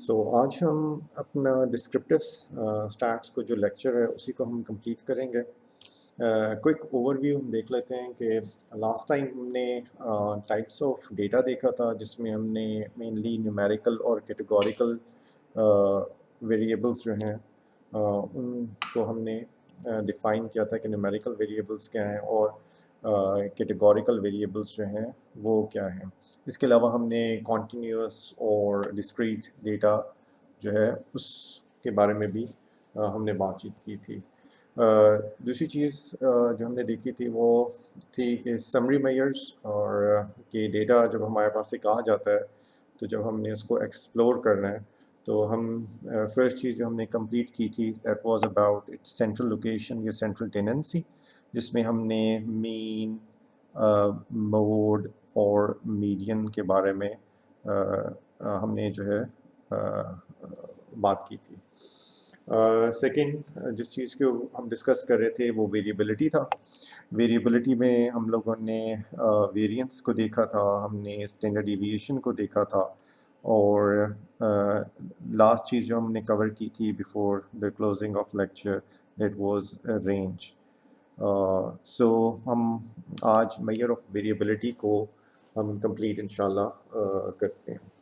آج ہم اپنا ڈسکرپٹیو اسٹیٹس کو جو لیکچر ہے اسی کو ہم کمپلیٹ کریں گے. کوئک اوور ویو ہم دیکھ لیتے ہیں کہ لاسٹ ٹائم ہم نے ٹائپس آف ڈیٹا دیکھا تھا جس میں ہم نے مینلی نیومیریکل اور کیٹیگوریکل ویریبلس جو ہیں ان کو ہم نے ڈیفائن کیا تھا کہ نیومیریکل ویریبلس کیا ہیں اور کیٹیگوریکل ویریبلس جو ہیں وہ کیا ہیں. اس کے علاوہ ہم نے کانٹینیوس اور ڈسکریٹ ڈیٹا جو ہے اس کے بارے میں بھی ہم نے بات چیت کی تھی. دوسری چیز جو ہم نے دیکھی تھی وہ تھی کہ سمری میئرس اور کہ ڈیٹا جب ہمارے پاس سے کہا جاتا ہے تو جب ہم نے اس کو ایکسپلور کرنا ہے تو ہم فرسٹ چیز جو ہم نے کمپلیٹ کی تھی that was about its central location یا سینٹرل ٹیننسی، جس میں ہم نے مین، موڈ اور میڈین کے بارے میں ہم نے جو ہے بات کی تھی. سیکنڈ جس چیز کو ہم ڈسکس کر رہے تھے وہ ویریبلٹی تھا. ویریبلٹی میں ہم لوگوں نے ویریئنس کو دیکھا تھا، ہم نے اسٹینڈرڈ ڈیویشن کو دیکھا تھا، اور لاسٹ چیز جو ہم نے کور کی تھی before the closing of lecture that was range. So ہم آج میئر آف ویریبلٹی کو ہم کمپلیٹ انشاءاللہ کرتے ہیں.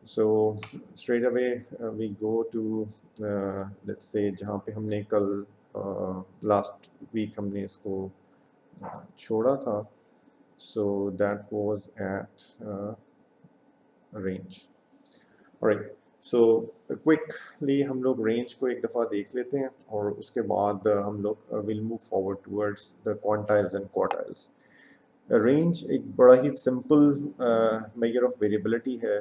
So straight away we go to let's say جہاں پہ ہم نے کل لاسٹ ویک ہم نے اس کو چھوڑا تھا. So that was at range. alright, so quickly ہم لوگ رینج کو ایک دفعہ دیکھ لیتے ہیں اور اس کے بعد ہم لوگ will move forward towards the quantiles and quartiles. Range ایک بڑا ہی سمپل میجر آف ویریبلٹی ہے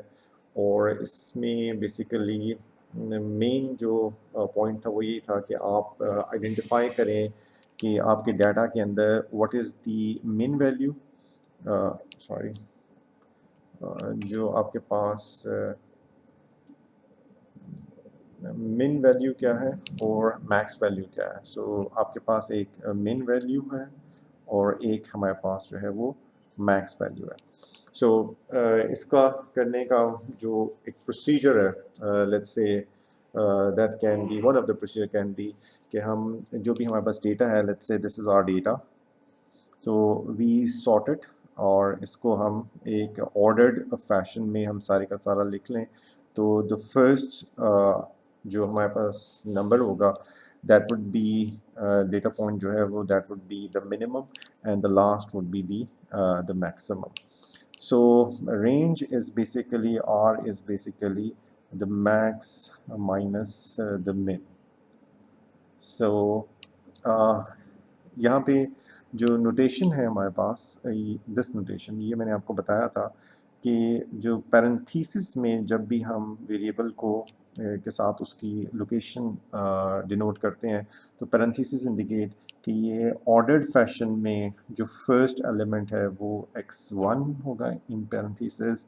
اور اس میں بیسیکلی مین جو پوائنٹ تھا وہ یہی تھا کہ آپ آئیڈینٹیفائی کریں کہ آپ کے ڈیٹا کے اندر what is the mean value, جو آپ کے پاس من ویلیو کیا ہے اور میکس ویلیو کیا ہے. سو آپ کے پاس ایک من ویلیو ہے اور ایک ہمارے پاس جو ہے وہ میکس ویلیو ہے. سو اس کا کرنے کا جو ایک پروسیجر ہے let's say that can be one of the procedure can be کہ ہم جو بھی ہمارے پاس ڈیٹا ہے لیٹس سے دس از آور ڈیٹا، تو وی سارٹ اٹ اور اس کو ہم ایک آرڈرڈ فیشن میں ہم سارے کا سارا لکھ لیں. تو دا فرسٹ جو ہمارے پاس نمبر ہوگا that would be data point جو ہے وہ that would be the minimum and the last would be the the maximum. So range is basically or is basically the max minus the min. So یہاں پہ جو notation ہے ہمارے پاس this notation, یہ میں نے آپ کو بتایا تھا کہ جو پیرنتھیسس میں جب بھی ہم ویریبل کو کے ساتھ اس کی لوکیشن ڈینوٹ کرتے ہیں تو پیرنتھیسس انڈیکیٹ کہ یہ آرڈرڈ فیشن میں جو فرسٹ ایلیمنٹ ہے وہ x1 ہوگا ان پیرنتھیسس،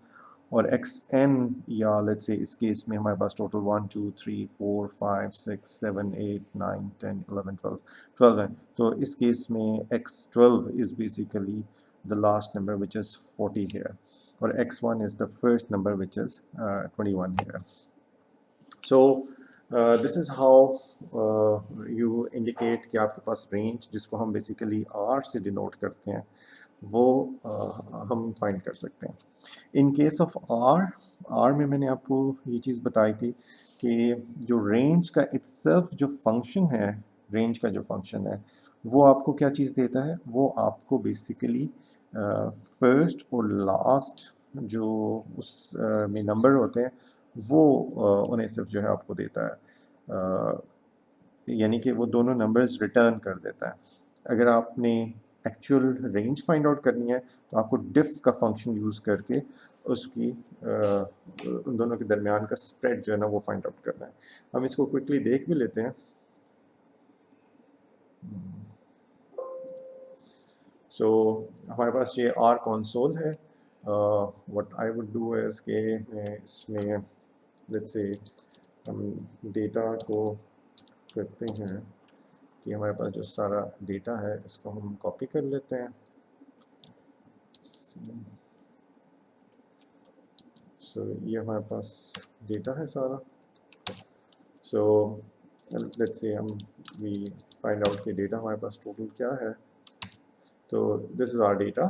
اور xn یا لیٹس سے اس کیس میں ہمارے پاس ٹوٹل 1 2 3 4 5 6 7 8 9 10 11 12 ہے. تو اس کیس میں x12 is basically the last number which is 40 here, or x1 is the first number which is 21 here. So this is how you indicate کہ آپ کے پاس رینج جس کو ہم بیسیکلی r سے ڈینوٹ کرتے ہیں وہ ہم فائنڈ کر سکتے ہیں. ان کیس آف r میں نے آپ کو یہ چیز بتائی تھی کہ جو رینج کا اٹسیلف جو فنکشن ہے، رینج کا جو فنکشن ہے وہ آپ کو کیا چیز دیتا ہے، وہ آپ کو بیسیکلی فرسٹ اور لاسٹ جو اس میں نمبر ہوتے ہیں وہ انہیں صرف جو ہے آپ کو دیتا ہے، یعنی کہ وہ دونوں نمبرز ریٹرن کر دیتا ہے. اگر آپ نے ایکچوئل رینج فائنڈ آؤٹ کرنی ہے تو آپ کو ڈف کا فنکشن یوز کر کے اس کی ان دونوں کے درمیان کا اسپریڈ جو ہے نا وہ فائنڈ آؤٹ کرنا ہے. ہم اس کو کوئکلی دیکھ بھی لیتے ہیں. سو ہمارے پاس یہ آر کنسول ہے. What I would do is کہ میں اس میں لیٹس سے ہم ڈیٹا کو کرتے ہیں کہ ہمارے پاس جو سارا ڈیٹا ہے اس کو ہم کاپی کر لیتے ہیں. سو یہ ہمارے پاس ڈیٹا ہے سارا. سو لیٹس سے ہم وی فائنڈ آؤٹ کہ ڈیٹا ہمارے پاس ٹوٹل کیا ہے. تو دس از آر ڈیٹا.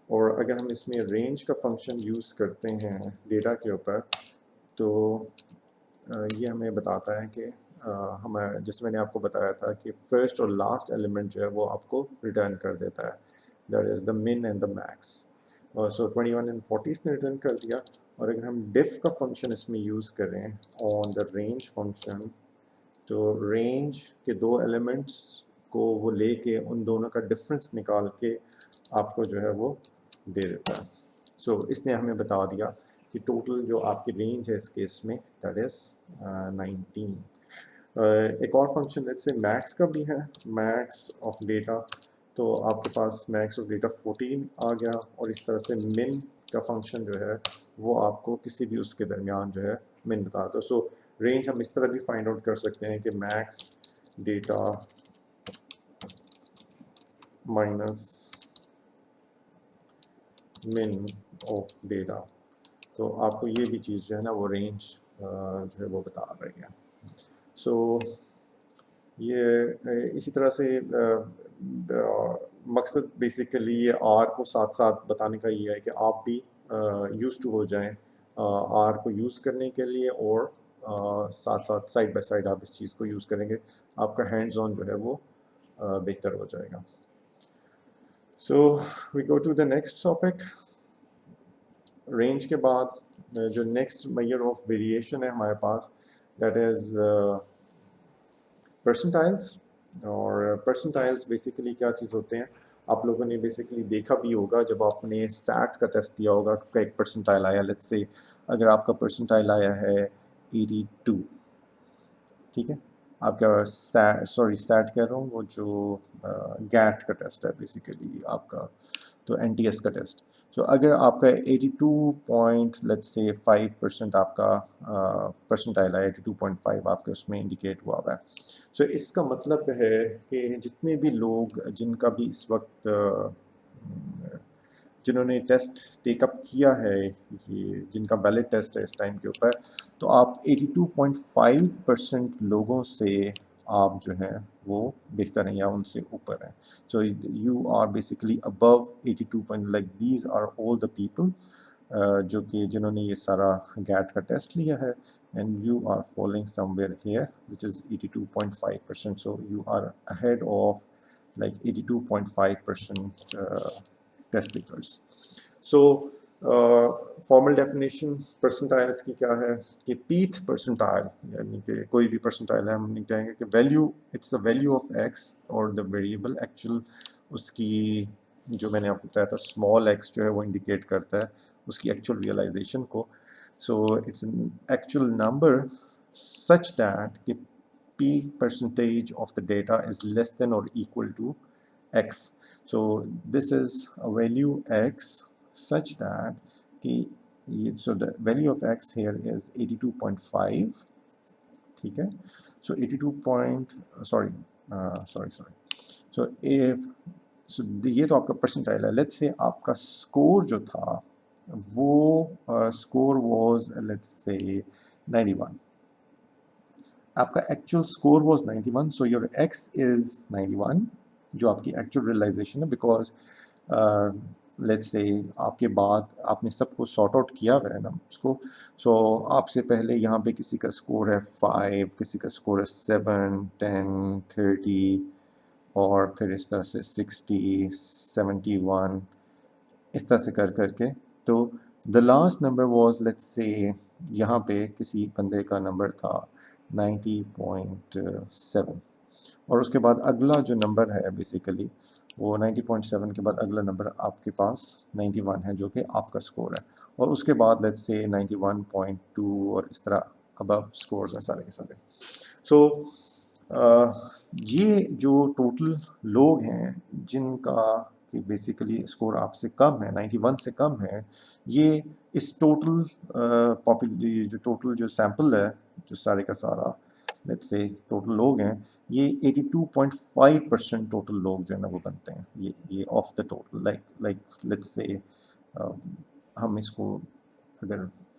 اور اگر ہم اس میں رینج کا فنکشن یوز کرتے ہیں ڈیٹا کے اوپر تو یہ ہمیں بتاتا ہے کہ ہمیں جیسے میں نے آپ کو بتایا تھا کہ فرسٹ اور لاسٹ ایلیمنٹ جو ہے وہ آپ کو ریٹرن کر دیتا ہے. That is the min and the max. So 21 and 40 نے ریٹرن کر دیا. اور اگر ہم ڈف کا فنکشن اس میں یوز کریں آن دا رینج فنکشن تو رینج کے دو ایلیمنٹس کو وہ لے کے ان دونوں کا ڈفرینس نکال کے آپ کو جو ہے وہ دے دیتا ہے. سو اس نے ہمیں بتا دیا کہ ٹوٹل جو آپ کی رینج ہے اس کیس میں دیٹ از 19. ایک اور فنکشن لیٹس سے میکس کا بھی ہے, میکس آف ڈیٹا. تو آپ کے پاس میکس آف ڈیٹا 14 آ گیا. اور اس طرح سے من کا فنکشن جو ہے وہ آپ کو کسی بھی اس کے درمیان جو ہے من بتاتا ہے. سو رینج ہم اس طرح بھی فائنڈ آؤٹ کر سکتے ہیں کہ میکس ڈیٹا مائنس من آف ڈیٹا. تو آپ کو یہ بھی چیز جو ہے نا وہ رینج جو ہے وہ بتا رہی ہے. سو یہ اسی طرح سے مقصد بیسیکلی یہ آر کو ساتھ ساتھ بتانے کا یہ ہے کہ آپ بھی یوز ٹو ہو جائیں آر کو یوز کرنے کے لیے, اور ساتھ ساتھ سائڈ بائی سائڈ آپ اس چیز کو یوز کریں گے, آپ کا ہینڈز آن جو ہے وہ بہتر ہو جائے گا. So we go to the next topic. Range کے بعد جو نیکسٹ میئر آف ویریشن ہے ہمارے پاس دیٹ از پرسنٹائلس. اور پرسنٹائلس بیسیکلی کیا چیز ہوتے ہیں آپ لوگوں نے بیسیکلی دیکھا بھی ہوگا جب آپ نے سیٹ کا ٹیسٹ دیا ہوگا کہ ایک پرسنٹائل آیا. لیٹس سے اگر آپ کا پرسنٹائل آیا ہے 82, ٹھیک ہے, آپ کا سیٹ کہہ رہا ہوں وہ جو گیٹ کا ٹیسٹ ہے بیسیکلی آپ کا, تو این ٹی ایس کا ٹیسٹ. سو اگر آپ کا 82.5% آپ کا پرسنٹائل ہے, 82.5 آپ کا اس میں انڈیکیٹ ہوا ہے. سو اس کا مطلب ہے کہ جتنے بھی لوگ جن کا بھی اس وقت جنہوں نے ٹیسٹ ٹیک اپ کیا ہے, یہ جن کا ویلڈ ٹیسٹ ہے اس ٹائم کے اوپر, تو آپ 82.5% لوگوں سے آپ جو ہیں وہ بہتر ہیں یا ان سے اوپر ہیں. So you are basically above 82 like these are all the people جو کہ جنہوں نے یہ سارا گیٹ کا ٹیسٹ لیا ہے, and you are following some where here which is 82.5%. So you are ahead of like 82.5% test takers. So formal definition percentiles کی کیا ہے کہ پیتھ پرسنٹائل, یعنی کہ کوئی بھی پرسنٹائل ہے ہم نہیں کہیں گے کہ value it's the value of X اور دا ویریبل ایکچوئل اس کی جو میں نے آپ کو بتایا تھا اسمال ایکس جو ہے وہ انڈیکیٹ کرتا ہے اس کی ایکچوئل ریئلائزیشن کو. So it's an actual number such that کہ P percentage of the data is less than or equal to x. So this is a value x such that so the value of x here is 82.5. ٹھیک ہے, so 82 so یہ تو آپ کا percentile ہے. Let's say آپ کا score جو تھا وہ اسکور واز لیٹس سے 91, آپ کا actual score was 91. So your X is 91 جو آپ کی ایکچوئل ریئلائزیشن ہے, بیکاز لیٹس سے آپ کے بعد آپ نے سب کو سارٹ آؤٹ کیا ہوا ہے نا اس کو. سو آپ سے پہلے یہاں پہ کسی کا اسکور ہے 5, کسی کا اسکور ہے 7, 10, 30, اور پھر اس طرح سے 60, 71, اس طرح سے کر کے. تو the last number was let's say یہاں پہ کسی بندے کا نمبر تھا 90.7, اور اس کے بعد اگلا جو نمبر ہے بیسیکلی وہ 90.7 کے بعد اگلا نمبر آپ کے پاس 91 ہے جو کہ آپ کا سکور ہے, اور اس کے بعد لیٹس سے 91.2 اور اس طرح ابو سکورز ہیں سارے کے سارے. سو یہ جو ٹوٹل لوگ ہیں جن کا کہ بیسیکلی اسکور آپ سے کم ہے, 91 سے کم ہے, یہ اس ٹوٹل جو ٹوٹل جو سیمپل ہے جو سارے کا سارا لیٹس سے ٹوٹل لوگ ہیں, یہ 82.5% ٹوٹل لوگ جو ہے نا وہ بنتے ہیں یہ of the total. Like let's say ہم اس کو اگر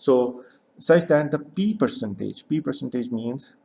So such that the p percentage means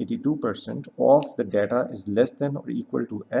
82% of the data is less than or equal to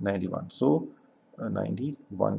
91. So 91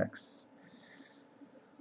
x.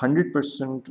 100%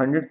100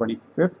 25th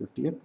50th,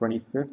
25th,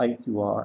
IQR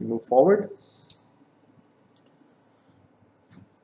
we move forward.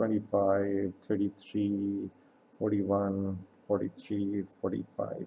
25, 33, 41, 43, 45,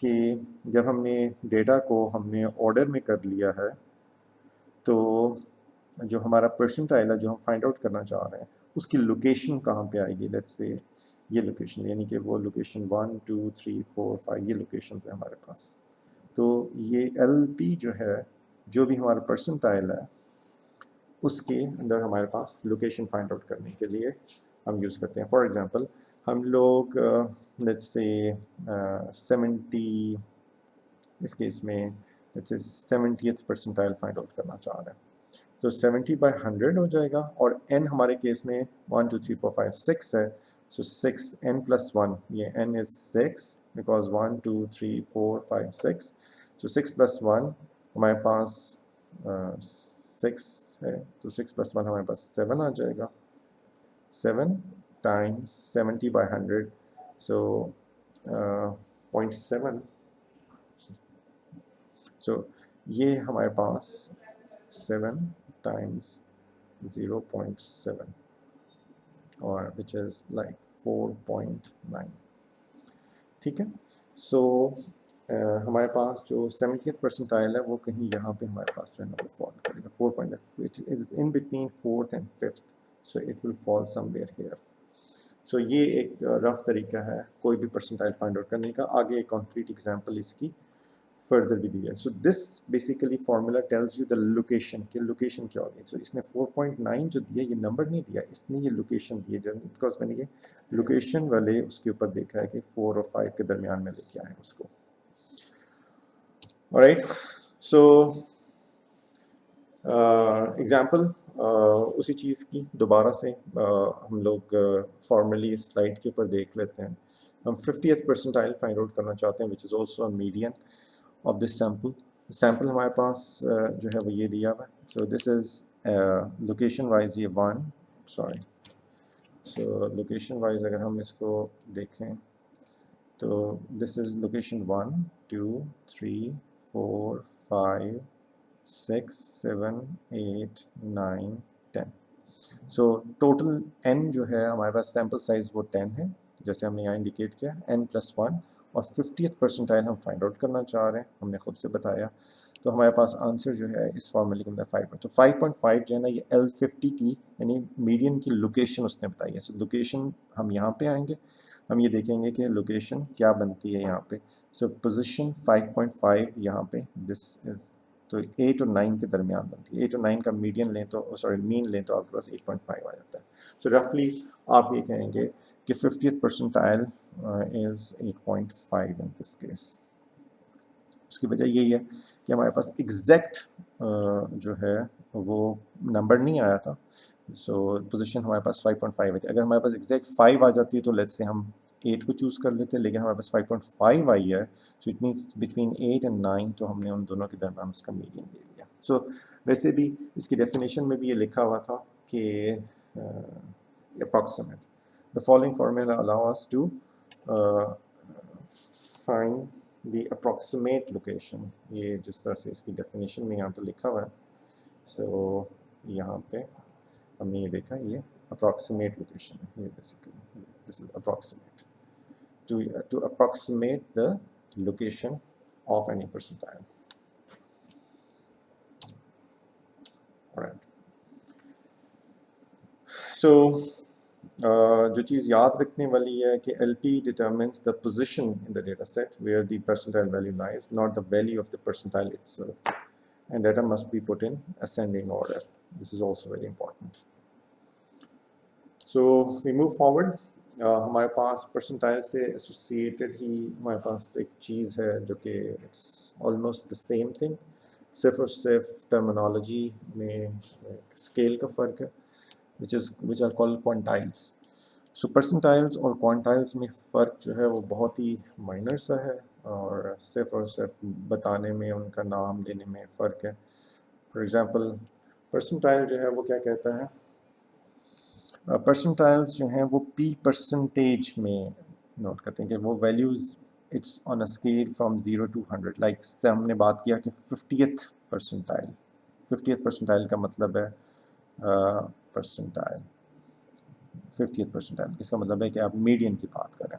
کہ جب ہم نے data کو ہم نے آرڈر میں کر لیا ہے تو جو ہمارا پرسنٹائل ہے جو ہم فائنڈ آؤٹ کرنا چاہ رہے ہیں اس کی لوکیشن کہاں پہ آئے گی. لیٹس سے یہ لوکیشن یعنی کہ وہ لوکیشن 1 2 3 4 5 یہ لوکیشنز ہیں ہمارے پاس. تو یہ ایل پی جو ہے جو بھی ہمارا پرسنٹائل ہے اس کے اندر ہمارے پاس لوکیشن فائنڈ آؤٹ کرنے کے لیے ہم یوز کرتے ہیں. فار ایگزامپل ہم لوگ لیٹس سے 70 اس کیس میں let's say 70th percentile find out کرنا چاہ رہے ہیں تو 70/100 ہو جائے گا اور n ہمارے کیس میں 1 2 3 4 5 6 ہے. سو 6n+1 یہ n is 6 because 1 2 3 4 5 6 so 6+1 ہمارے پاس 6 ہے تو 6+1 ہمارے پاس 7 آ جائے گا. 7 times 70/100 so 0.7 so یہ ہمارے پاس 7 times 0.7 اور which is like 4.9. ٹھیک ہے. سو ہمارے پاس جو 70th پرسنٹائل ہے وہ کہیں یہاں پہ ہمارے پاس جو ہے نا وہ فال کرے گا 4.9. It is in between 4th and 5th so it will fall somewhere here. سو یہ ایک رف طریقہ ہے کوئی بھی پرسنٹائل فائنڈ آؤٹ کرنے کا. آگے ایک کانکریٹ ایگزامپل اس کی فردر بھی دی ہے. So this basically formula tells you the location کہ لوکیشن کیا ہوگی. سو اس نے 4.9 جو دیا یہ نمبر نہیں دیا, اس نے یہ لوکیشن دی ہے بیکاز میں نے یہ لوکیشن والے اس کے اوپر دیکھا ہے کہ 4 اور 5 کے درمیان میں لے کے آئے اس کو. alright سو ایگزامپل اسی چیز کی دوبارہ سے ہم لوگ فارملی سلائڈ کے اوپر دیکھ لیتے ہیں. ہم 50th پرسنٹائل فائنڈ آؤٹ کرنا چاہتے ہیں which is also a median of this sample. Sample ہمارے پاس جو ہے وہ یہ دیا ہوا ہے. سو دس از لوکیشن وائز یہ 1 سوری سو لوکیشن وائز اگر ہم اس کو دیکھیں تو دس از لوکیشن 1 2 3 4 5 6 7 8 9 10. سو ٹوٹل n جو ہے ہمارے پاس سیمپل سائز وہ 10 ہے جیسے ہم نے یہاں انڈیکیٹ کیا n+1 اور 50th پرسنٹائل ہم فائنڈ آؤٹ کرنا چاہ رہے ہیں ہم نے خود سے بتایا. تو ہمارے پاس آنسر جو ہے اس فارمولے کے اندر 5 تو 5.5 جو ہے نا یہ L50 کی یعنی میڈین کی لوکیشن اس نے بتائی ہے. سو لوکیشن ہم یہاں پہ آئیں گے, ہم یہ دیکھیں گے کہ لوکیشن کیا بنتی ہے یہاں پہ. سو پوزیشن 5.5 یہاں پہ دس از تو 8 اور 9 کے درمیان بنتی ہے. 8 اور 9 کا میڈین لیں تو سوری مین لیں تو آپ کے پاس 8.5 آ جاتا ہے. سو رفلی آپ یہ کہیں گے کہ 50th percentile is 8.5 in this case. اس کی وجہ یہی ہے کہ ہمارے پاس ایگزیکٹ جو ہے وہ نمبر نہیں آیا تھا. سو پوزیشن ہمارے پاس 5.5 ہے. اگر ہمارے پاس ایگزیکٹ 5 آ جاتی ہے تو لیٹس سے ہم 8 کو چوز کر لیتے, لیکن ہمارے پاس 5.5 آئی ہے. So it means between 8 and 9 تو ہم نے ان دونوں کے درمیان اس کا میڈین لے لیا. سو ویسے بھی اس کی ڈیفینیشن میں بھی یہ لکھا ہوا تھا کہ approximate the following formula allow us to find the approximate location. یہ جس طرح سے اس کی ڈیفینیشن میں یہاں پہ لکھا ہوا ہے. سو یہاں پہ ہم نے یہ دیکھا یہ approximate location ہے. یہ basically this is approximate to approximate the location of any percentile. Alright. So جو چیز یاد رکھنے والی ہے کہ LP determines the position in the data set where the percentile value lies, not the value of the percentile itself. And data must be put in ascending order. This is also very important. So we move forward. ہمارے پاس percentile سے associated ہی ہمارے پاس ایک چیز ہے جو کہ it's almost the same thing, صرف اور صرف ٹرمینالوجی میں اسکیل کا فرق ہے which are called quantiles. So percentiles اور quantiles میں فرق جو ہے وہ بہت ہی مائنر سا ہے اور صرف بتانے میں ان کا نام لینے میں فرق ہے. فار ایگزامپل پرسنٹائل جو ہے وہ کیا کہتا ہے, پرسنٹائلز جو ہیں وہ پی پرسنٹیج میں نوٹ کرتے ہیں کہ وہ values it's on a scale from 0 to 100. Like say ہم نے بات کیا کہ 50th پرسنٹائل, 50th پرسنٹائل کا مطلب ہے پرسنٹائل 50th پرسنٹائل اس کا مطلب ہے کہ آپ میڈین کی بات کریں.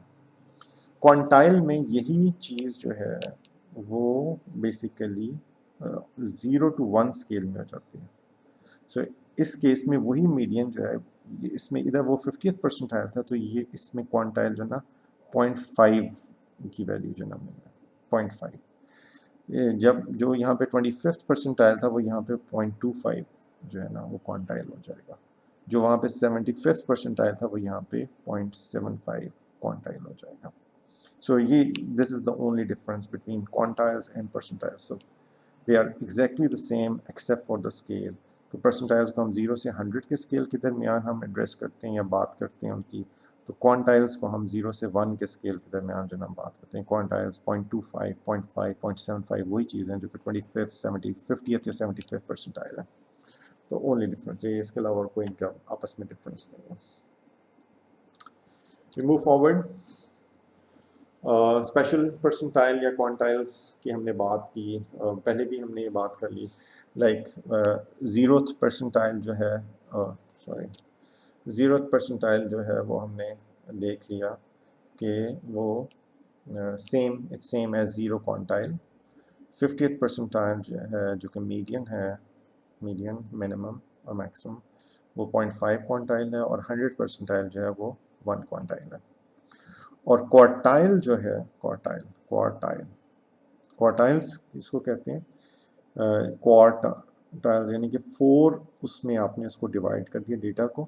کوانٹائل میں یہی چیز جو ہے وہ بیسیکلی 0 to 1 اسکیل میں ہو جاتی ہے. سو اس کیس میں وہی میڈین جو ہے اس میں ادھر وہ 50th پرسنٹائل تھا تو یہ اس میں کوانٹائل جو ہے نا 0.5 کی ویلیو جو ہے نا مل رہا ہے 0.5. جب جو یہاں پہ 25th پرسنٹائل تھا وہ یہاں پہ 0.25 جو ہے نا وہ کوانٹائل ہو جائے گا. جو وہاں پہ 75th پرسنٹائل تھا وہ یہاں پہ 0.75 کوانٹائل ہو جائے گا. So this is the only difference between quantiles and percentiles. So they are exactly the same except for the scale. تو percentiles کو ہم 0 سے 100 کے اسکیل کے درمیان ہم ایڈریس کرتے ہیں یا بات کرتے ہیں ان کی. تو کوانٹائلس کو ہم 0 سے 1 کے اسکیل کے درمیان جو ہم بات کرتے ہیں. کوانٹائلس 0.25 0.5 0.75 وہی چیز ہیں جو کہ 25th 50th یا 75th پرسنٹائل ہے. تو اونلی ڈفرینس یہ اس کے علاوہ کوئی ان کا آپس میں ڈفرینس نہیں ہے. We move forward. Special percentile یا کوانٹائلس کی ہم نے بات کی. پہلے بھی ہم نے یہ بات کر لی. لائک 0th پرسنٹائل جو ہے زیروتھ پرسنٹائل جو ہے وہ ہم نے دیکھ لیا کہ وہ سیم ایز 0 کوانٹائل. 50th پرسنٹائل جو ہے جو کہ میڈین ہے, میڈین منیمم اور میکسیمم, وہ 0.5 کوانٹائل ہے. اور 100 پرسنٹائل جو ہے وہ 1 کوانٹائل ہے. اور کوارٹائل جو ہے کوارٹائلس اس کو کہتے ہیں کوارٹائلز یعنی کہ 4 اس میں آپ نے اس کو ڈیوائڈ کر دیا ڈیٹا کو.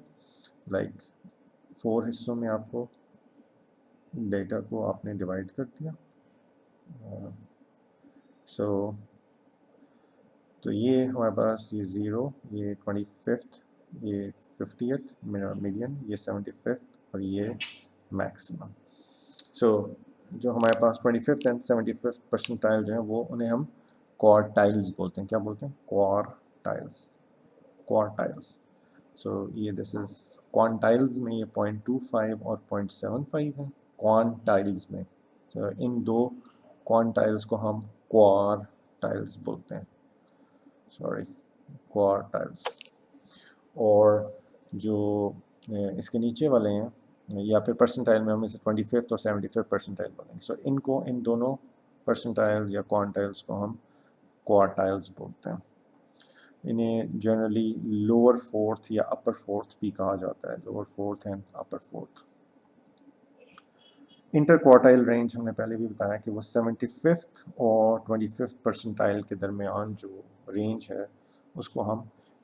لائک 4 حصوں میں آپ کو ڈیٹا کو آپ نے ڈیوائڈ کر دیا. تو یہ ہمارے پاس یہ 0, یہ 25th, یہ 50th میڈین, یہ 75th اور یہ میکسیمم. سو جو ہمارے پاس 25th اینڈ 75th پرسنٹائل جو ہیں وہ انہیں ہم کوارٹائلز بولتے ہیں. کیا بولتے ہیں؟ کوارٹائلز. سو یہ دس از کوانٹائلز میں یہ 0.25 اور 0.75 ہے کوانٹائلز میں. ان دو کوانٹائلز کو ہم کوارٹائلز بولتے ہیں. کوارٹائلز. اور جو اس کے نیچے والے ہیں یا پھر پرسنٹائل میں ہم اسے 25th اور 75th پرسنٹائل بولیں گے. سو ان دونوں پرسنٹائلز یا کوانٹائلز کو ہم کوارٹائلز بولتے ہیں. انہیں جنرلی لوور فورتھ یا اپر فورتھ بھی کہا جاتا ہے. Lower fourth and upper fourth. Interquartile range ہم نے پہلے بھی بتایا کہ وہ 75th اور 25th پرسنٹائل کے درمیان جو رینج ہے اس کو ہم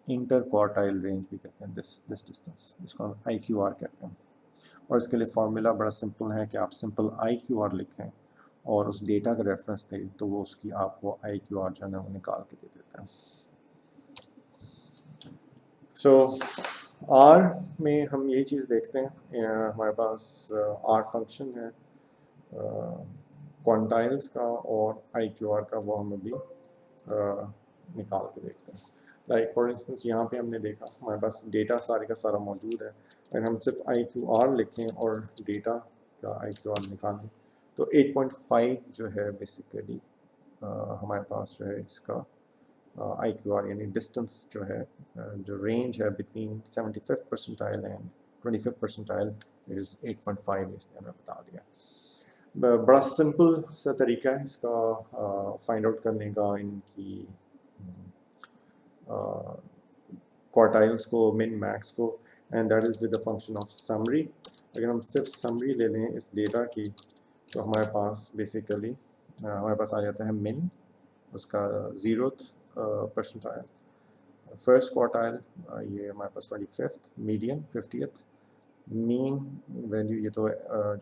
انٹر کوارٹائل رینج بھی کہتے ہیں. دس ڈسٹینس اس کو ہم IQR کہتے ہیں. اور اس کے لیے فارمولا بڑا سمپل ہے کہ آپ سمپل IQR لکھیں اور اس ڈیٹا کا ریفرنس دیں تو وہ اس کی آپ کو IQR جو ہے نا وہ نکال کے دے دیتا ہے. سو R میں ہم یہی چیز دیکھتے ہیں. ہمارے پاس R فنکشن ہے کوانٹائلز کا اور IQR کا, وہ ہم ابھی نکال کے دیکھتے ہیں. لائک فار انسٹنس یہاں پہ ہم نے دیکھا ہمارے پاس ڈیٹا سارے کا سارا موجود ہے. اگر ہم صرف IQR لکھیں اور ڈیٹا کا IQR نکالیں تو 8.5 جو ہے بیسیکلی ہمارے پاس جو ہے اس کا IQR یعنی ڈسٹنس جو ہے جو رینج ہے between 75th percentile and 25th percentile is 8.5. اس نے ہمیں بتا دیا. بڑا سمپل سا طریقہ ہے اس کا فائنڈ آؤٹ کرنے کا ان کی کوارٹائلس کو, من میکس کو, and that is with the function of summary. اگر ہم صرف سمری لے لیں اس ڈیٹا کی تو ہمارے پاس بیسیکلی ہمارے پاس آ جاتا ہے من, اس کا 0th پرسنٹائل, فرسٹ کوارٹائل یہ ہمارے پاس 25th, median 50th, mean value یہ تو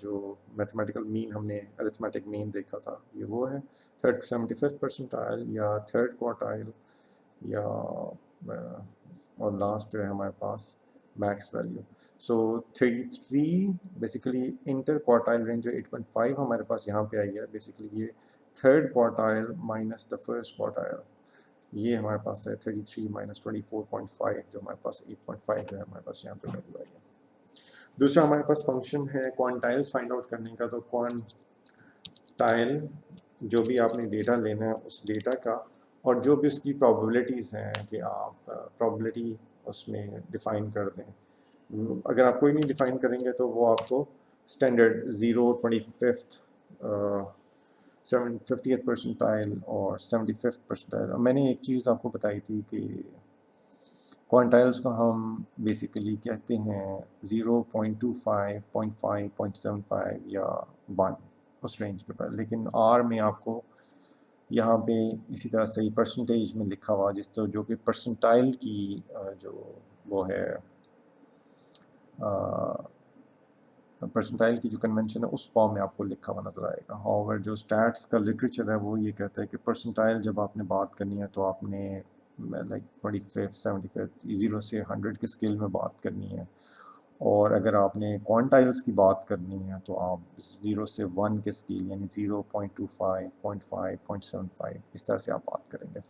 جو میتھمیٹیکل مین ہم نے ارتھمیٹک مین دیکھا تھا یہ وہ ہے 75th پرسنٹائل یا تھرڈ کوارٹائل یا اور لاسٹ جو ہے ہمارے پاس میکس ویلیو. سو 33 بیسیکلی انٹر کوارٹائل رینج جو 8.5 ہمارے پاس یہاں پہ آئی ہے بیسیکلی یہ third quartile minus the first quartile, یہ ہمارے پاس ہے 33 مائنس 24.5 جو ہمارے پاس 8.5 جو ہے ہمارے پاس یہاں پہ ویلیو آئی ہے. دوسرا ہمارے پاس فنکشن ہے کوانٹائلز فائنڈ آؤٹ کرنے کا. تو کوانٹائل جو بھی آپ نے ڈیٹا لینا ہے اس ڈیٹا کا اور جو بھی اس کی پرابیبلٹیز ہیں کہ آپ پرابیبلٹی اس میں ڈیفائن کر دیں. اگر آپ کوئی نہیں ڈیفائن کریں گے تو وہ آپ کو اسٹینڈرڈ 0, 25th 50th percentile اور 75th percentile. میں نے ایک چیز آپ کو بتائی تھی کہ کوانٹائلس کو ہم بیسیکلی کہتے ہیں 0.25, 0.5, 0.75 یا 1 اس رینج کے پر، لیکن آر میں آپ کو یہاں پہ اسی طرح سے پرسنٹیج میں لکھا ہوا جس طرح جو کہ پرسنٹائل کی جو وہ ہے پرسنٹائل کی جو کنونشن ہے اس فارم میں آپ کو لکھا ہوا نظر آئے گا. اور جو اسٹیٹس کا لٹریچر ہے وہ یہ کہتا ہے کہ پرسنٹائل جب آپ نے بات کرنی ہے تو آپ نے لائک 25 75 0 سے 100 کے اسکیل میں بات کرنی ہے، اور اگر آپ نے کوانٹائلس کی بات کرنی ہے تو آپ 0 سے 1 کے اسکیل یعنی 0.25 0.5 0.75 اس طرح سے آپ بات کریں گے.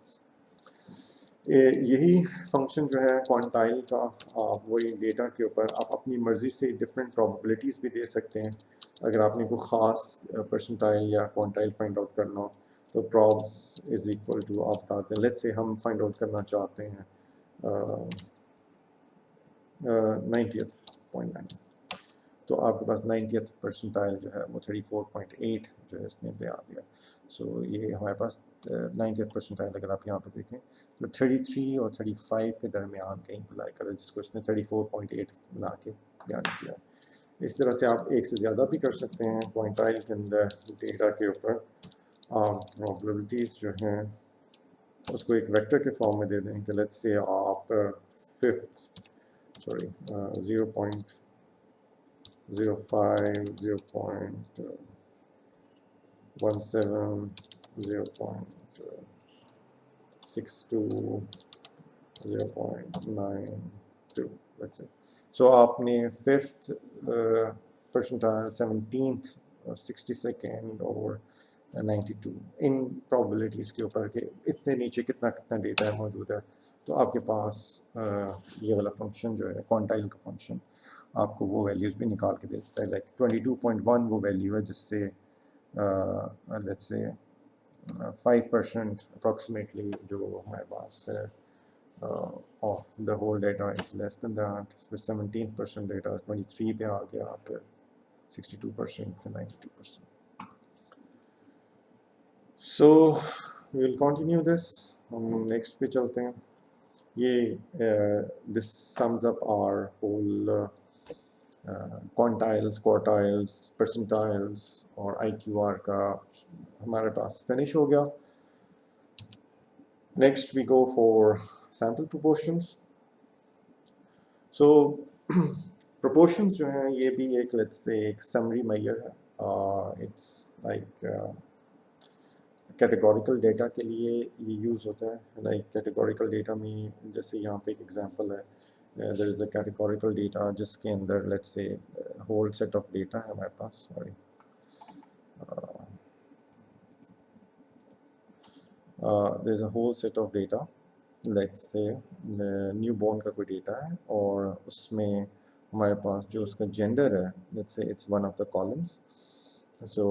یہی فنکشن جو ہے کوانٹائل کا، آپ وہی ڈیٹا کے اوپر آپ اپنی مرضی سے ڈفرینٹ پرابیبلٹیز بھی دے سکتے ہیں. اگر آپ نے کوئی خاص پرسنٹائل یا کوانٹائل فائنڈ آؤٹ کرنا ہو تو پرابس از اکول ٹو آپ بتاتے ہیں لیٹس سے ہم فائنڈ آؤٹ کرنا چاہتے ہیں 90th تو آپ کے پاس 90th percentile جو ہے وہ 34.8 جو ہے اس نے پہ آ گیا. سو یہ ہمارے پاس 90th percentile اگر آپ یہاں پہ دیکھیں تو 33 اور 35 کے درمیان کہیں اپلائی کرے جس کو اس نے 34.8 بنا کے بیان کیا. اس طرح سے آپ ایک سے زیادہ بھی کر سکتے ہیں کوانٹائل کے اندر ڈیٹا کے اوپر. پرابیبلٹیز جو ہیں اس کو ایک ویکٹر کے فارم میں دے دیں کہ لیٹس سے آپ 0.05 0.17 0.62 0.92 let's say. سو آپ نے 5th percentile 17th 62nd اور 92 ان پرابیبلٹیز کے اوپر کہ اس سے نیچے کتنا ڈیٹا موجود ہے تو آپ کے پاس یہ والا فنکشن جو ہے کوانٹائل کا فنکشن آپ کو وہ ویلیوز بھی نکال کے دیتا ہے. لائک 22.1 وہ ویلیو ہے جس سے لیٹس سے 5% اپروکسیمیٹلی جو ہمارے پاس ہے of the whole data is less than that. 17% data 23 پہ آ گیا، پھر 62% پھر 92%. So we will continue this. ہم نیکسٹ پہ چلتے ہیں. یہ this sums up our whole quantiles quartiles percentiles اور آئی کیو آر کا ہمارے پاس فنش ہو گیا. Next we go for sample proportions. So proportions جو ہیں یہ بھی ایک لیٹس سے ایک سمری میئر ہے. اٹس لائک کیٹیگوریکل ڈیٹا کے لیے یہ یوز ہوتا ہے. لائک کیٹیگوریکل ڈیٹا میں جیسے یہاں پہ ایک ایگزامپل ہے there is a categorical data جس کے اندر let's say whole set of data ہے ہمارے پاس. sorry there is a whole set of data. let's say new born کا کوئی ڈیٹا ہے اور اس میں ہمارے پاس جو اس کا جینڈر ہے let's say it's one of the columns. سو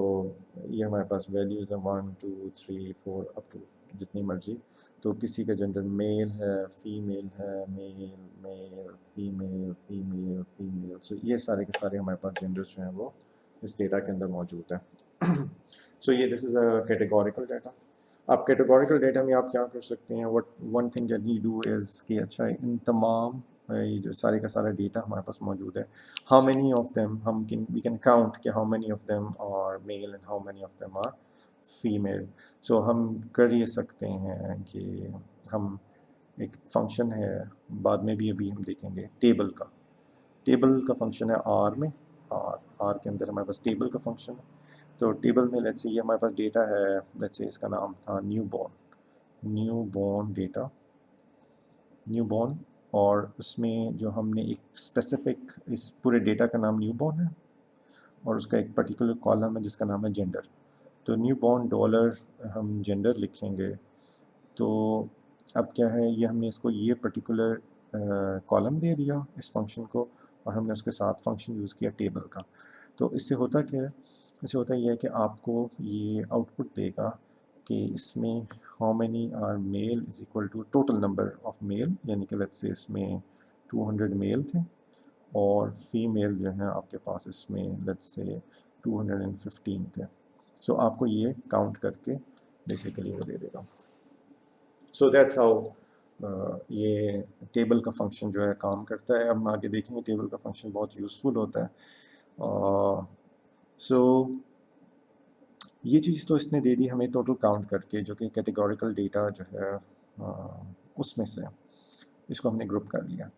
یہ ہمارے پاس ویلیوز ہیں 1 2 3 4 اپ ٹو جتنی مرضی. تو کسی کا جنڈر میل ہے، فیمیل ہے، میل میل فیمیل فیمیل فیمیل. سو یہ سارے کے سارے ہمارے پاس جنڈرز جو ہیں وہ اس ڈیٹا کے اندر موجود ہیں. سو یہ دس از اے کیٹیگوریکل ڈیٹا. اب کیٹیگوریکل ڈیٹا میں آپ کیا کر سکتے ہیں؟ What one thing that you do is کہ اچھا ان تمام یہ جو سارے کا سارا ڈیٹا ہمارے پاس موجود ہے، how many of them we can count کہ how many of them are male and how many of them are female. So ہم کر یہ سکتے ہیں کہ ہم ایک فنکشن ہے بعد میں بھی ابھی ہم دیکھیں گے ٹیبل کا فنکشن ہے آر میں. آر کے اندر ہمارے پاس ٹیبل کا فنکشن ہے. تو ٹیبل میں لیٹس سے یہ ہمارے پاس ڈیٹا ہے، لیٹس سے اس کا نام تھا new born data new born. اور اس میں جو ہم نے ایک اسپیسیفک اس پورے ڈیٹا کا نام نیو بورن ہے اور اس کا ایک پرٹیکولر کالم ہے جس کا نام ہے جینڈر. تو نیو بورن ڈالر ہم جینڈر لکھیں گے. تو اب کیا ہے، یہ ہم نے اس کو یہ پرٹیکولر کالم دے دیا اس فنکشن کو اور ہم نے اس کے ساتھ فنکشن یوز کیا ٹیبل کا. تو اس سے ہوتا کیا ہے، اس سے ہوتا یہ ہے کہ آپ کو یہ آؤٹ پٹ دے گا کہ اس میں how many are male is equal to total number of male, یعنی کہ لیٹس سے اس میں 200 میل تھے اور فیمیل جو ہیں آپ کے پاس اس میں لیٹس سے 215 تھے. سو آپ کو یہ کاؤنٹ کر کے بیسیکلی وہ دے دے گا. سو دیٹس ہاؤ یہ ٹیبل کا فنکشن جو ہے کام کرتا ہے. ہم آگے دیکھیں گے ٹیبل کا فنکشن بہت یوزفل ہوتا ہے. سو یہ چیز تو اس نے دے دی ہمیں ٹوٹل کاؤنٹ کر کے، جو کہ کیٹیگوریکل ڈیٹا جو ہے اس میں سے اس کو ہم نے گروپ کر لیا.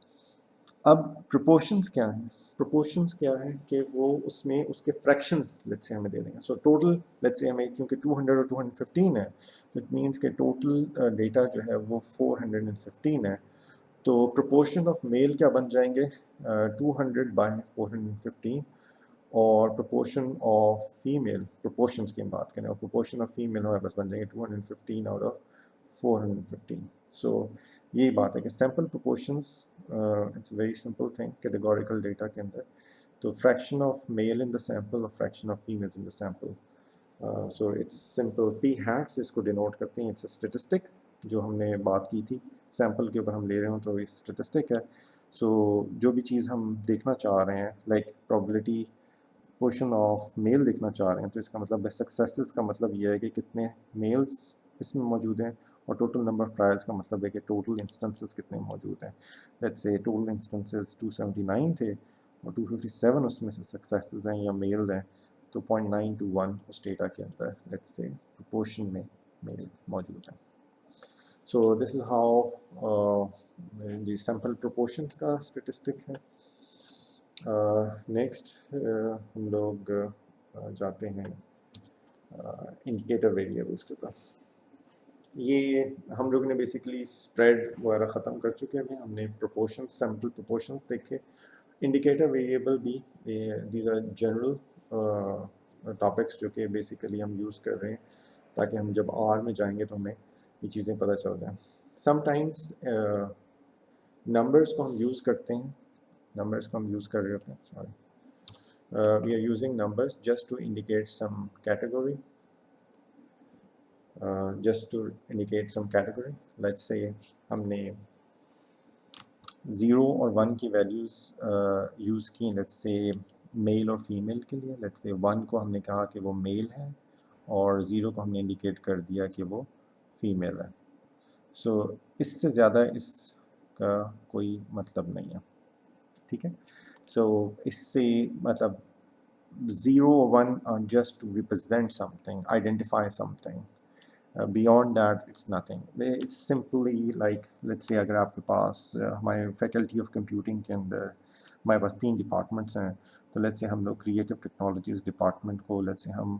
اب پروپورشنز کیا ہیں؟ پروپورشنز کیا ہے کہ وہ اس میں اس کے فریکشنز لیٹس سے ہمیں دے دیں گے. سو ٹوٹل لیٹس سے ہمیں چونکہ 200 اور 215 ہے، اٹ مینس کہ ٹوٹل ڈیٹا جو ہے وہ 415 ہے. تو پروپورشن آف میل کیا بن جائیں گے؟ 200/415. اور پروپورشن آف فیمیل، پروپورشنس کی ہم بات کریں، اور پروپورشن آف فیمیل ہمارے پاس بن جائیں گے 215 آؤٹ آف 415. سو یہی بات ہے کہ sample proportions it's a very simple thing categorical data کے اندر. تو fraction of male in the sample اور fraction of females in the sample. So it's simple P hats اس کو ڈینوٹ کرتے ہیں. اٹس اے اسٹیٹسٹک جو ہم نے بات کی تھی، سیمپل کے اوپر ہم لے رہے ہوں تو یہ اسٹیٹسٹک ہے. سو جو بھی چیز ہم دیکھنا چاہ رہے ہیں لائک پرابلٹی پورشن آف میل دیکھنا چاہ رہے ہیں، تو اس کا مطلب ہے سکسیسز کا مطلب یہ ہے کہ کتنے میلز اس میں موجود ہیں، اور ٹوٹل نمبر آف ٹرائلس کا مطلب ہے کہ ٹوٹل انسٹنسز کتنے موجود ہیں. لیٹس سے ٹوٹل انسٹنسز 279 تھے اور 257 اس میں سے سکسیسز ہیں یا میل ہیں، تو 0.9 to 1 اس ڈیٹا کے اندر لیٹس سے پروپورشن میں میل موجود ہیں. سو دس is how G sample proportions کا اسٹیٹسٹک ہے. نیکسٹ ہم لوگ جاتے ہیں انڈیکیٹر ویریبلس کے اوپر. یہ ہم لوگوں نے بیسیکلی اسپریڈ وغیرہ ختم کر چکے ہیں. ہم نے پروپورشنس، سیمپل پروپورشنس دیکھے. انڈیکیٹر ویریبل بھی دیز آر جنرل ٹاپکس جو کہ بیسیکلی ہم یوز کر رہے ہیں تاکہ ہم جب آر میں جائیں گے تو ہمیں یہ چیزیں پتہ چل جائیں. سم ٹائمس نمبرس کو ہم یوز کرتے ہیں، نمبرس کو ہم یوز کر رہے ہوتے ہیں، sorry we are using numbers just to indicate some category, let's say ہم نے 0 اور 1 کی ویلیوز یوز کی لیٹس سے میل اور فیمیل کے لیے. لیٹس سے 1 کو ہم نے کہا کہ وہ میل ہے اور 0 کو ہم نے انڈیکیٹ کر دیا کہ وہ فیمیل ہے. سو اس سے زیادہ اس کا کوئی مطلب نہیں ہے، ٹھیک ہے. سو اس سے مطلب 0 or 1 are just to represent something, identify something. Beyond that, it's nothing. It's simply like, let's say اگر آپ کے پاس ہمارے فیکلٹی آف کمپیوٹنگ کے اندر ہمارے پاس 3 ڈپارٹمنٹس ہیں، تو لیٹس سے ہم لوگ کریٹو ٹیکنالوجیز ڈپارٹمنٹ کو لیٹس سے ہم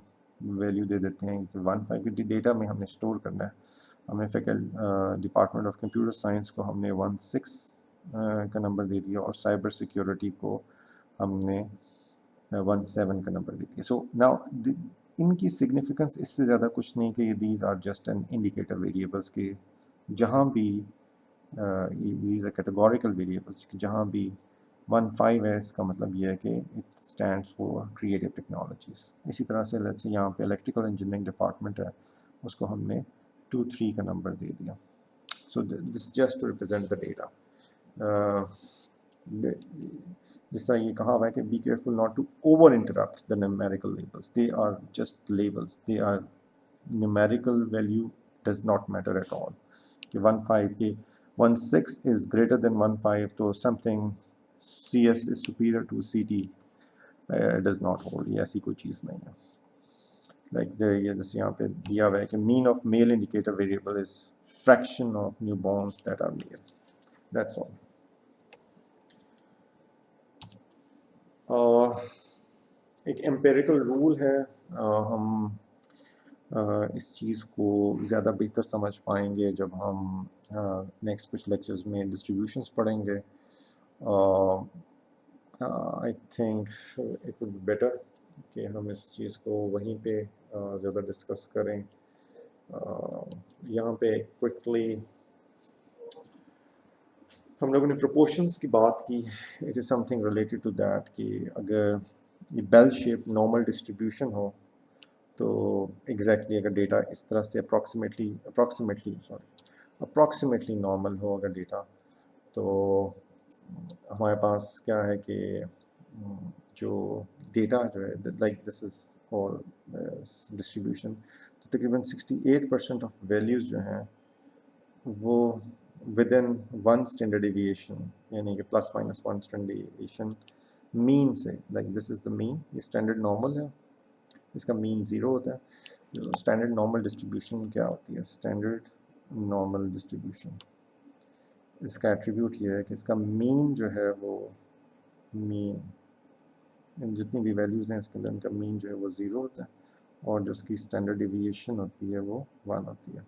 ویلیو دے دیتے ہیں کہ 1 فیکلٹی ڈیٹا میں ہم نے اسٹور کرنا ہے. ہمیں ڈپارٹمنٹ آف کمپیوٹر سائنس کو ہم نے 16 کا نمبر دے دیا، اور سائبر سیکیورٹی کو ہم نے 17 کا نمبر دے دیا. سو ناؤ ان کی سگنیفیکنس اس سے زیادہ کچھ نہیں کہ these are just an indicator variables کے جہاں بھی دیز آر کیٹیگوریکل ویریبلس جہاں بھی 15 ہے اس کا مطلب یہ ہے کہ it stands for creative technologies. اسی طرح سے لیٹس سے یہاں پہ الیکٹریکل انجینئرنگ ڈپارٹمنٹ ہے، اس کو ہم نے 23 کا نمبر دے دیا. So this just to represent the data. جس طرح یہ کہا ہوا ہے کہ be careful not to over interpret the numerical labels, they are just labels, they are numerical value does not matter at all. کہ 15 کی 16 از گریٹر دین 15 تو something C S is superior to C T does not hold. یہ ایسی کوئی چیز نہیں ہے. Like یہ جیسے یہاں پہ دیا ہوا ہے کہ mean of male indicator variable is fraction of newborns that are male. That's all. ایک امپیریکل رول ہے، ہم اس چیز کو زیادہ بہتر سمجھ پائیں گے جب ہم نیکسٹ کچھ لیکچرز میں ڈسٹریبیوشنس پڑھیں گے. I think it would be better کہ ہم اس چیز کو وہیں پہ زیادہ ڈسکس کریں. یہاں پہ کوئکلی ہم لوگوں نے پروپورشنس کی بات کی. It is something related to that کہ اگر یہ بیل شیپ نارمل ڈسٹریبیوشن ہو تو ایگزیکٹلی اگر ڈیٹا اس طرح سے اپروکسیمیٹلی نارمل ہو اگر ڈیٹا، تو ہمارے پاس کیا ہے کہ جو ڈیٹا جو ہے like this is all distribution, تو تقریباً 68% آف ویلیوز جو ہیں وہ within one standard deviation, یعنی کہ plus minus one standard deviation مین سے، لائک دس از دا مین، یہ اسٹینڈرڈ نارمل ہے، اس کا مین 0 ہوتا ہے۔ اسٹینڈرڈ نارمل ڈسٹریبیوشن کیا ہوتی ہے؟ اسٹینڈرڈ نارمل ڈسٹریبیوشن، اس کا ایٹریبیوٹ یہ ہے کہ اس کا مین جو ہے وہ مین جتنی بھی ویلیوز ہیں اس کے اندر ان کا مین جو ہے وہ 0 ہوتا ہے، اور جو اس کی اسٹینڈرڈ ایویشن ہوتی ہے وہ 1 ہوتی ہے۔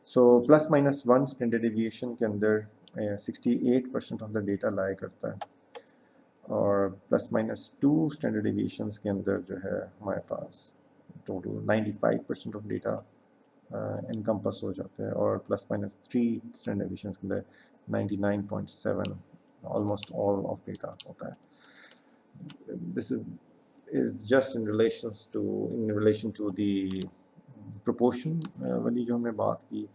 So plus minus one standard deviation کے اندر 68% آف دا ڈیٹا لائے کرتا ہے، اور پلس مائنس 2 اسٹینڈرڈ ایویشنس کے اندر جو ہے ہمارے پاس ٹوٹل 95% آف ڈیٹا انکمپس ہو جاتا ہے، اور پلس مائنس 3 اسٹینڈرڈ ایویشنس کے اندر 99.7 آلموسٹ آل آف ڈیٹا ہوتا ہے۔ This is just in relation to the proportion والی جو ہم نے بات کی۔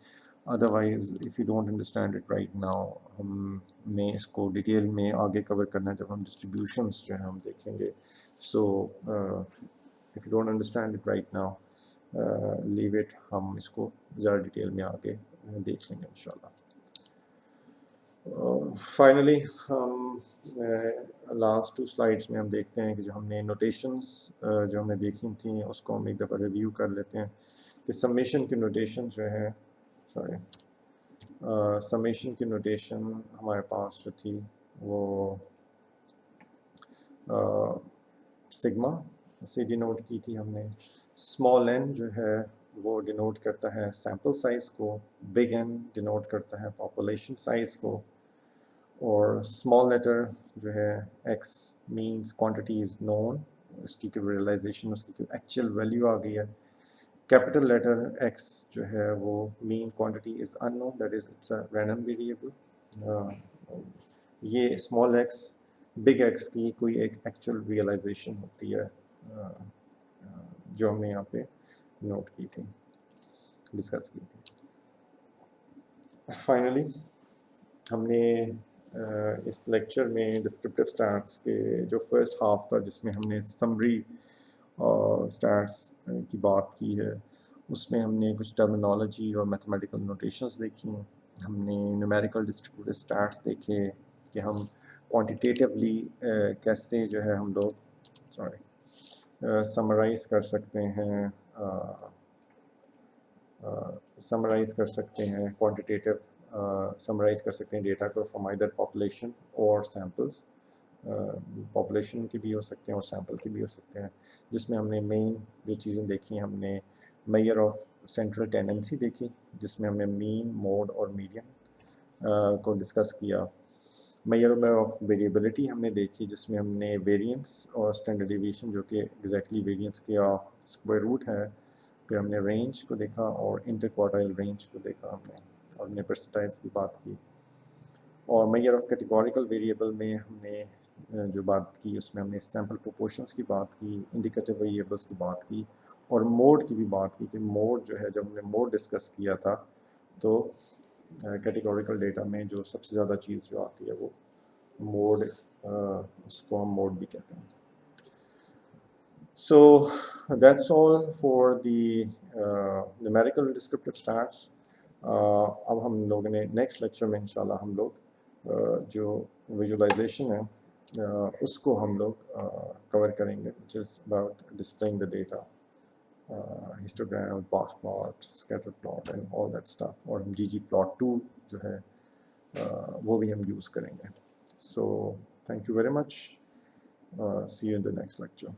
Otherwise if you don't understand it right now, ہم نے اس کو ڈیٹیل میں آگے کور کرنا ہے جب ہم ڈسٹریبیوشنس جو ہیں ہم دیکھیں گے۔ So if you don't understand it right now leave it, ہم اس کو زیادہ ڈیٹیل میں آگے دیکھ لیں گے انشاءاللہ۔ فائنلی ہم لاسٹ 2 سلائڈس میں ہم دیکھتے ہیں کہ جو ہم نے نوٹیشنس جو ہم نے دیکھی تھیں اس کو ہم ایک دفعہ ریویو کر لیتے ہیں کہ سمیشن کی نوٹیشن جو ہے سمیشن کی نوٹیشن ہمارے پاس جو تھی وہ سگما سے ڈینوٹ کی تھی ہم نے۔ اسمال این جو ہے وہ ڈینوٹ کرتا ہے سیمپل سائز کو، بگ این ڈینوٹ کرتا ہے پاپولیشن سائز کو، اور اسمال لیٹر جو ہے ایکس مینس کوانٹٹی از نون، اس کی ریئلائزیشن، اس کی ایکچوئل ویلیو آ گئی ہے۔ کیپٹل لیٹر ایکس جو ہے وہ mean quantity is unknown, that is it's a random variable. یہ اسمال ایکس بگ ایکس کی کوئی ایک ایکچوئل ریئلائزیشن ہوتی ہے جو ہم نے یہاں پہ نوٹ کی تھی، ڈسکس کی تھی۔ فائنلی ہم نے اس لیکچر میں ڈسکرپٹیو اسٹیٹس کے جو فرسٹ ہاف تھا جس میں ہم نے سمری اسٹیٹس کی بات کی ہے، اس میں ہم نے کچھ ٹرمینالوجی اور میتھمیٹیکل نوٹیشنز دیکھی، ہم نے نیومیریکل ڈسکرپٹیو اسٹیٹس دیکھے کہ ہم کوانٹیٹیولی کیسے جو ہے ہم لوگ سمرائز کر سکتے ہیں، کوانٹیٹیو سمرائز کر سکتے ہیں ڈیٹا کو فرام ایدر پاپولیشن اور سیمپلس، پاپولیشن کی بھی ہو سکتے ہیں اور سیمپل کی بھی ہو سکتے ہیں، جس میں ہم نے مین جو چیزیں دیکھی ہم نے میئر آف سینٹرل ٹینڈنسی دیکھی، جس میں ہم نے مین، موڈ اور میڈین کو ڈسکس کیا۔ میئر آف ویریبلٹی ہم نے دیکھی، جس میں ہم نے ویریئنس اور اسٹینڈرڈ ڈیویشن جو کہ ایگزیکٹلی ویریئنس کا اسکوائر روٹ ہے، پھر ہم نے رینج کو دیکھا اور انٹر کوارٹائل رینج کو دیکھا ہم نے، اور ہم نے پرسنٹائلز کی بات کی۔ اور میئر آف کیٹیگوریکل ویریبل میں ہم نے جو بات کی اس میں ہم نے سیمپل پروپورشنس کی بات کی، انڈیکیٹو ویریبلس کی بات کی، اور موڈ کی بھی بات کی کہ موڈ جو ہے جب ہم نے موڈ ڈسکس کیا تھا تو کیٹیگوریکل ڈیٹا میں جو سب سے زیادہ چیز جو آتی ہے وہ موڈ، اس کو ہم موڈ بھی کہتے ہیں۔ So that's all for the numerical descriptive stats. اب ہم لوگوں نے نیکسٹ لیکچر میں انشاءاللہ ہم لوگ جو ویژولائزیشن ہے اس کو ہم لوگ کور کریں گے، which is about displaying the data, histogram, box plot, scatter plot and all that stuff. اور ہم ggplot2 جو ہے وہ بھی ہم یوز کریں گے۔ So thank you very much. See you in the next lecture.